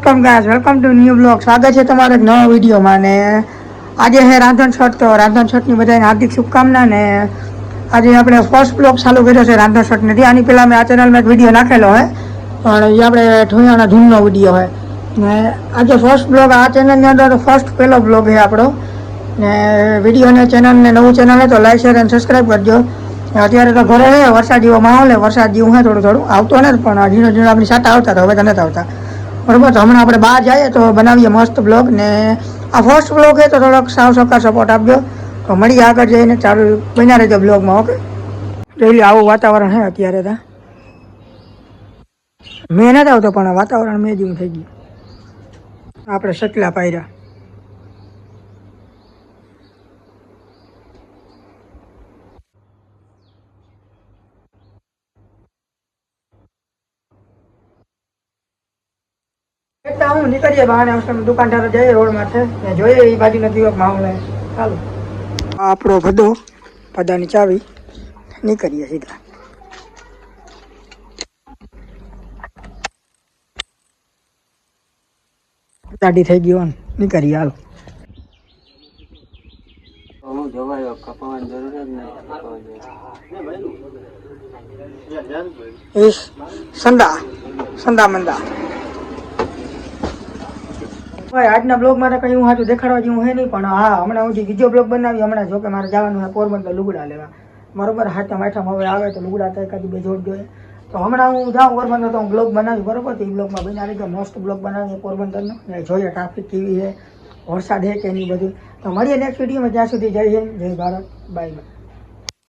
Welcome guys, welcome to new blog. સ્વાગત છે તમારા એક નવા વિડીયોમાં. ને આજે છે રાંધણ છઠ, તો રાંધણ છઠની બધાને હાર્દિક શુભકામના. ને આજે આપણે ફર્સ્ટ બ્લોગ ચાલુ કર્યો છે રાંધણ છઠ નથી. આની પહેલાં મેં આ ચેનલમાં એક વિડીયો નાખેલો હોય, પણ એ આપણે ઠોયાના ધૂનનો વિડીયો હોય. ને આજે ફર્સ્ટ બ્લોગ આ ચેનલની અંદર ફર્સ્ટ પહેલો બ્લોગ છે આપણો. ને વિડીયોને ચેનલને નવું ચેનલ હોય તો લાઈક શેર અને સબસ્ક્રાઈબ કરજો. અત્યારે તો ઘરે છે, વરસાદ જેવો માહોલ છે, વરસાદ જેવું છે, થોડું આવતો ને, પણ ઝીણો ઝીણો આપણી સાટા આવતા હતા, હવે તો નથી આવતા. બરાબર, તો હમણાં આપણે બહાર જઈએ તો બનાવીએ મસ્ત બ્લોગ. ને આ ફર્સ્ટ બ્લોગ છે તો થોડોક સાવ સહકાર સપોર્ટ આપજો. તો મળીએ આગળ જઈને, ચાલુ બન્યા રહેજો બ્લોગમાં. ઓકે, ડેલી આવું વાતાવરણ છે અત્યારે. ત્યાં મેં નથી આવતો, પણ વાતાવરણ મેં જેવું થઈ ગયું. આપણે શકલા પાયરા. હું નીકળીએ બહાર, દુકાનદારો જઈએ રોડ માથે, જોઈએ એ બાજુનો કેવો માહોલ હોય. ચાલો, આપણો ભદો, ભદાની ચાવી, નીકળીએ સીધા. ગાડી થઈ ગયો, નીકળીએ. હાલો, સંદા મંદા. આજના બ્લોગ માટે કઈ હું સાચું દેખાડવા જેવું હે નહીં, પણ હા, હમણાં હું બીજો બ્લોગ બનાવી હમણાં. જો કે મારે જવાનું છે પોરબંદર લુગડા લેવા. બરોબર, હાથમાં માઠામાં હવે આવે તો લુગડા તો એકાદી બે જોડ જોઈએ. તો હમણાં હું જાઉં પોરબંદર તો હું બ્લોગ બનાવી. બરોબર, તો એ બ્લોગમાં બની રીતે મસ્ત બ્લોગ બનાવીએ પોરબંદરનો. જોઈએ ટ્રાફિક કેવી છે, વરસાદ છે કે નહીં બધું. તો મળીએ નેક્સ્ટ વિડીયોમાં. ત્યાં સુધી જય હિન્દ, જય ભારત, બાય બાય.